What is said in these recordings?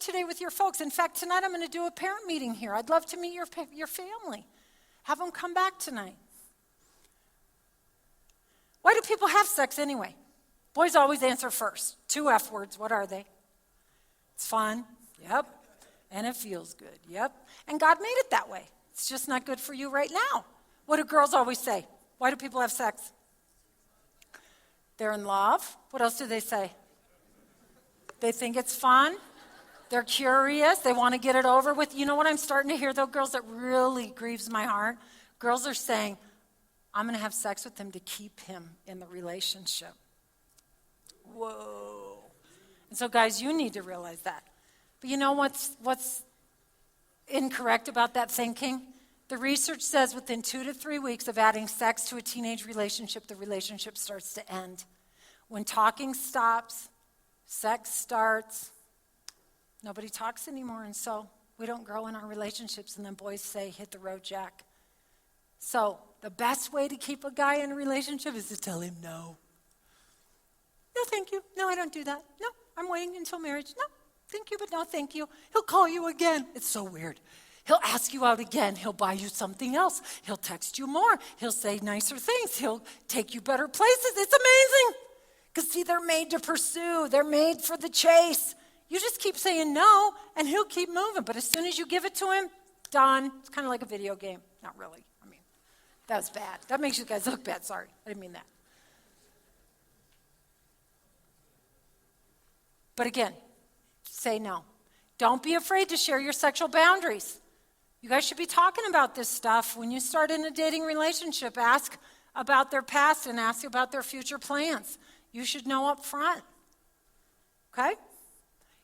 today with your folks. In fact, tonight I'm going to do a parent meeting here. I'd love to meet your family. Have them come back tonight. Why do people have sex anyway? Boys always answer first. 2 F words, what are they? It's fun. Yep. And it feels good. Yep. And God made it that way. It's just not good for you right now. What do girls always say? Why do people have sex? They're in love. What else do they say? They think it's fun. They're curious. They want to get it over with. You know what I'm starting to hear, though, girls, that really grieves my heart? Girls are saying, I'm going to have sex with him to keep him in the relationship. Whoa. And so, guys, you need to realize that. But you know what's incorrect about that thinking? The research says within 2 to 3 weeks of adding sex to a teenage relationship, the relationship starts to end. When talking stops, sex starts, nobody talks anymore, and so we don't grow in our relationships, and then boys say, hit the road, Jack. So the best way to keep a guy in a relationship is to tell him no. No, thank you. No, I don't do that. No, I'm waiting until marriage. No, thank you, but no, thank you. He'll call you again. It's so weird. He'll ask you out again. He'll buy you something else. He'll text you more. He'll say nicer things. He'll take you better places. It's amazing. Because, see, they're made to pursue. They're made for the chase. You just keep saying no, and he'll keep moving. But as soon as you give it to him, done. It's kind of like a video game. Not really. I mean, that's bad. That makes you guys look bad. Sorry. I didn't mean that. But again, say no. Don't be afraid to share your sexual boundaries. You guys should be talking about this stuff. When you start in a dating relationship, ask about their past and ask about their future plans. You should know up front. Okay?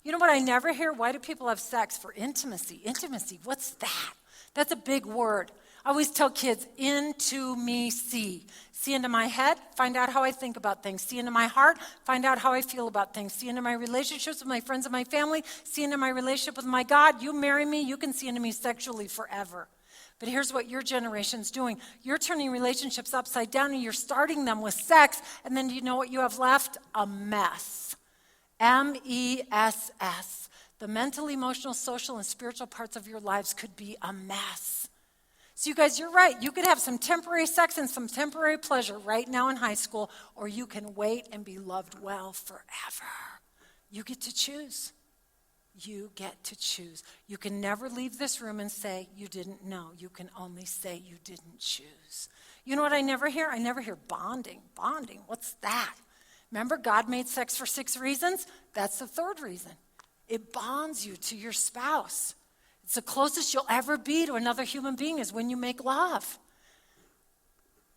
You know what I never hear? Why do people have sex? For intimacy. Intimacy, what's that? That's a big word. I always tell kids, into me, see. See into my head, find out how I think about things. See into my heart, find out how I feel about things. See into my relationships with my friends and my family. See into my relationship with my God. You marry me, you can see into me sexually forever. But here's what your generation's doing. You're turning relationships upside down and you're starting them with sex. And then do you know what you have left? A mess. M-E-S-S. The mental, emotional, social, and spiritual parts of your lives could be a mess. So you guys, you're right. You could have some temporary sex and some temporary pleasure right now in high school, or you can wait and be loved well forever. You get to choose. You get to choose. You can never leave this room and say you didn't know. You can only say you didn't choose. You know what I never hear? I never hear bonding. Bonding, what's that? Remember, God made sex for 6 reasons? That's the 3rd reason. It bonds you to your spouse. It's the closest you'll ever be to another human being is when you make love.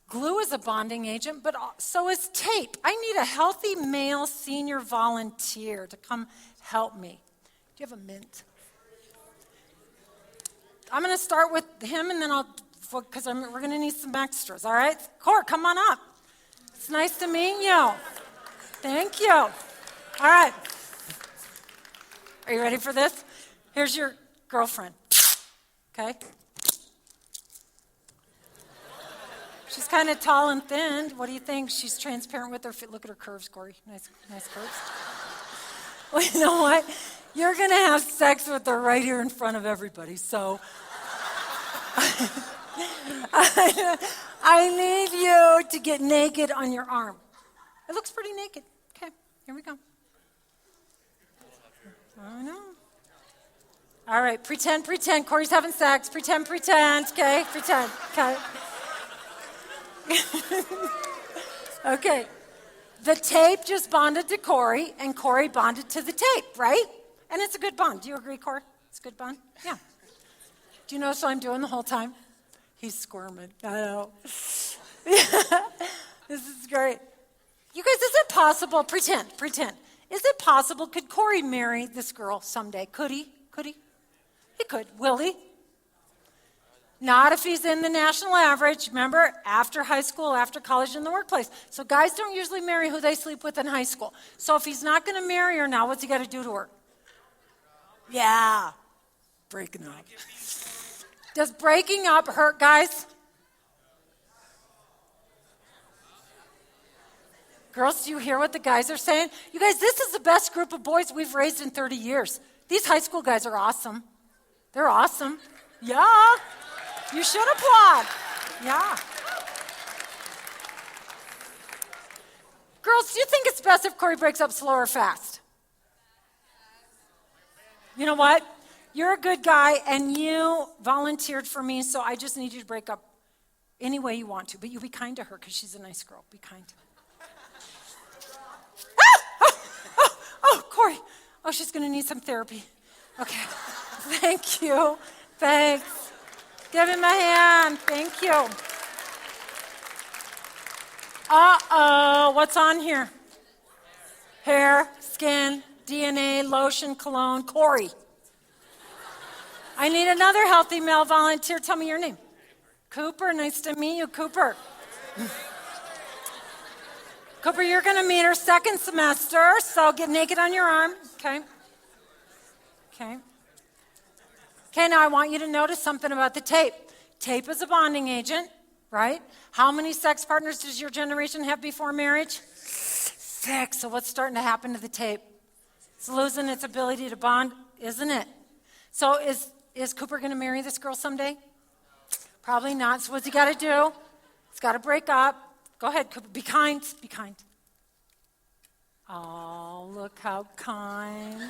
Glue is a bonding agent, but so is tape. I need a healthy male senior volunteer to come help me. Do you have a mint? I'm going to start with him, and then because we're going to need some extras, all right? Cor, come on up. It's nice to meet you. Thank you. All right. Are you ready for this? Here's your girlfriend, okay? She's kind of tall and thin. What do you think? She's transparent with her feet. Look at her curves, Corey. Nice curves. Well, you know what? You're going to have sex with her right here in front of everybody, so I need you to get naked on your arm. It looks pretty naked. Okay, here we go. I know. All right, pretend. Corey's having sex. Pretend, okay? Pretend, okay? Okay. The tape just bonded to Corey, and Corey bonded to the tape, right? And it's a good bond. Do you agree, Corey? It's a good bond? Yeah. Do you notice what I'm doing the whole time? He's squirming. I know. This is great. You guys, is it possible? Pretend. Is it possible? Could Corey marry this girl someday? Could he? He could. Will he? Not if he's in the national average. Remember, after high school, after college, in the workplace. So guys don't usually marry who they sleep with in high school. So if he's not going to marry her now, what's he got to do to her? Yeah. Breaking up. Does breaking up hurt, guys? Girls, do you hear what the guys are saying? You guys, this is the best group of boys we've raised in 30 years. These high school guys are awesome. They're awesome. Yeah. You should applaud. Yeah. Girls, do you think it's best if Corey breaks up slow or fast? You know what? You're a good guy, and you volunteered for me, so I just need you to break up any way you want to. But you be kind to her, because she's a nice girl. Be kind. Corey. Oh, she's going to need some therapy. Okay. Thank you. Thanks. Give him a hand. Thank you. Uh-oh. What's on here? Hair, skin, DNA, lotion, cologne. Corey. I need another healthy male volunteer. Tell me your name. Cooper. Nice to meet you, Cooper. Cooper, you're going to meet her second semester, so get naked on your arm. Okay. Okay, now I want you to notice something about the tape. Tape is a bonding agent, right? How many sex partners does your generation have before marriage? 6. So what's starting to happen to the tape? It's losing its ability to bond, isn't it? So is Cooper going to marry this girl someday? Probably not. So what's he got to do? He's got to break up. Go ahead, Cooper. Be kind. Be kind. Oh, look how kind.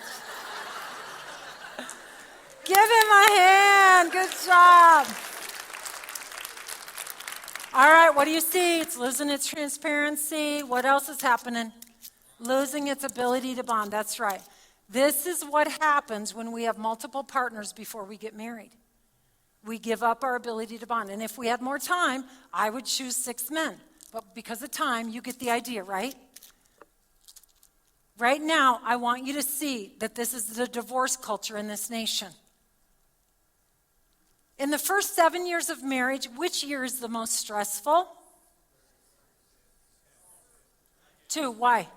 Give him a hand. Good job. All right, what do you see? It's losing its transparency. What else is happening? Losing its ability to bond. That's right. This is what happens when we have multiple partners before we get married. We give up our ability to bond. And if we had more time, I would choose 6 men. But because of time, you get the idea, right? Right now, I want you to see that this is the divorce culture in this nation. In the first 7 years of marriage, which year is the most stressful? 2, why?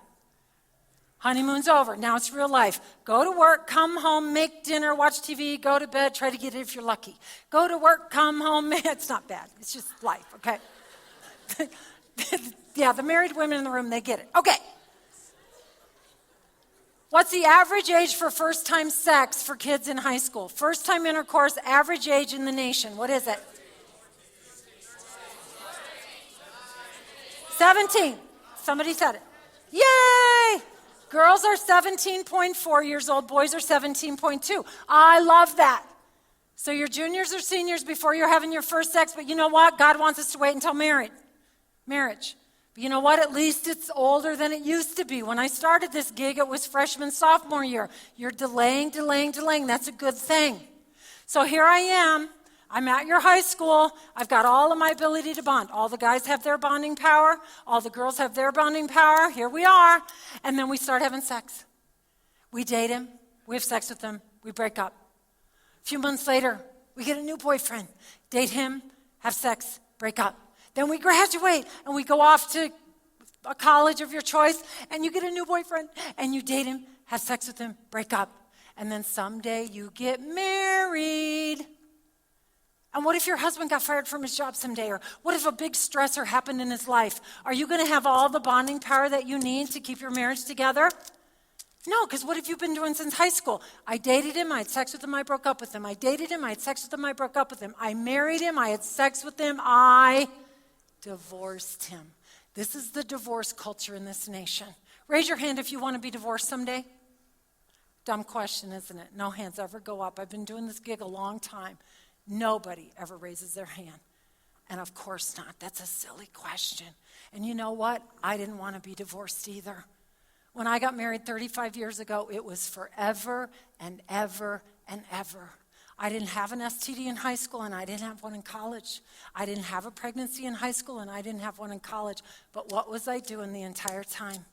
Honeymoon's over. Now it's real life. Go to work, come home, make dinner, watch TV, go to bed, try to get it if you're lucky. Go to work, come home. It's not bad. It's just life, okay? Yeah, the married women in the room, they get it. Okay. What's the average age for first-time sex for kids in high school? First-time intercourse, average age in the nation. What is it? 17. Somebody said it. Yay! Girls are 17.4 years old. Boys are 17.2. I love that. So you're juniors or seniors before you're having your first sex, but you know what? God wants us to wait until marriage. But you know what? At least it's older than it used to be. When I started this gig, it was freshman, sophomore year. You're delaying. That's a good thing. So here I am. I'm at your high school. I've got all of my ability to bond. All the guys have their bonding power. All the girls have their bonding power. Here we are. And then we start having sex. We date him. We have sex with him. We break up. A few months later, we get a new boyfriend. Date him, have sex, break up. Then we graduate and we go off to a college of your choice and you get a new boyfriend and you date him, have sex with him, break up. And then someday you get married. And what if your husband got fired from his job someday? Or what if a big stressor happened in his life? Are you going to have all the bonding power that you need to keep your marriage together? No, because what have you been doing since high school? I dated him, I had sex with him, I broke up with him. I dated him, I had sex with him, I broke up with him. I married him, I had sex with him, I divorced him. This is the divorce culture in this nation. Raise your hand if you want to be divorced someday. Dumb question, isn't it? No hands ever go up. I've been doing this gig a long time. Nobody ever raises their hand. And of course not. That's a silly question. And you know what? I didn't want to be divorced either. When I got married 35 years ago, it was forever and ever and ever. I didn't have an STD in high school, and I didn't have one in college. I didn't have a pregnancy in high school, and I didn't have one in college. But what was I doing the entire time?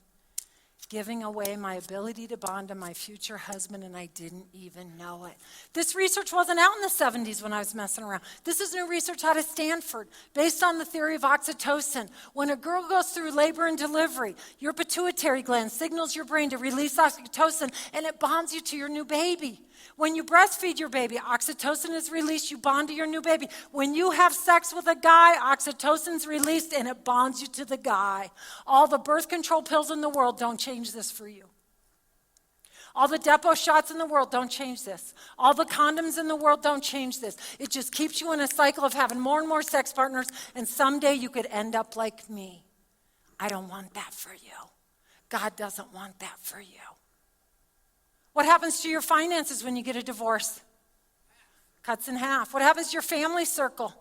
Giving away my ability to bond to my future husband, and I didn't even know it. This research wasn't out in the 70s when I was messing around. This is new research out of Stanford, based on the theory of oxytocin. When a girl goes through labor and delivery, your pituitary gland signals your brain to release oxytocin, and it bonds you to your new baby. When you breastfeed your baby, oxytocin is released, you bond to your new baby. When you have sex with a guy, oxytocin's released and it bonds you to the guy. All the birth control pills in the world don't change this for you. All the Depo shots in the world don't change this. All the condoms in the world don't change this. It just keeps you in a cycle of having more and more sex partners, and someday you could end up like me. I don't want that for you. God doesn't want that for you. What happens to your finances when you get a divorce? Cuts in half. What happens to your family circle?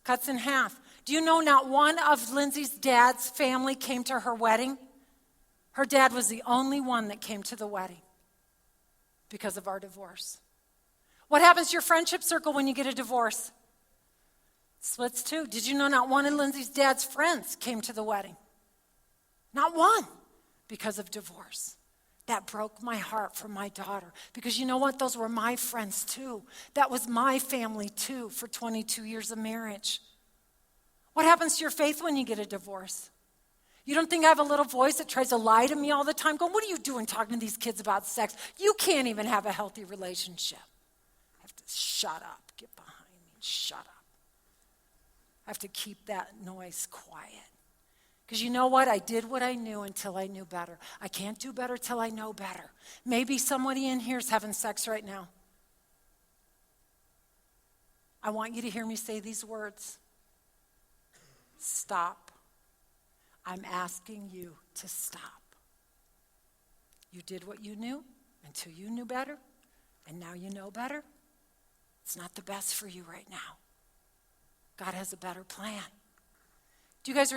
Cuts in half. Do you know not one of Lindsay's dad's family came to her wedding? Her dad was the only one that came to the wedding because of our divorce. What happens to your friendship circle when you get a divorce? Splits too. Did you know not one of Lindsay's dad's friends came to the wedding? Not one, because of divorce. That broke my heart for my daughter. Because you know what? Those were my friends too. That was my family too for 22 years of marriage. What happens to your faith when you get a divorce? You don't think I have a little voice that tries to lie to me all the time? Going, what are you doing talking to these kids about sex? You can't even have a healthy relationship. I have to shut up. Get behind me and shut up. I have to keep that noise quiet. Because you know what? I did what I knew until I knew better. I can't do better till I know better. Maybe somebody in here is having sex right now. I want you to hear me say these words. Stop. I'm asking you to stop. You did what you knew until you knew better, and now you know better. It's not the best for you right now. God has a better plan. Do you guys remember?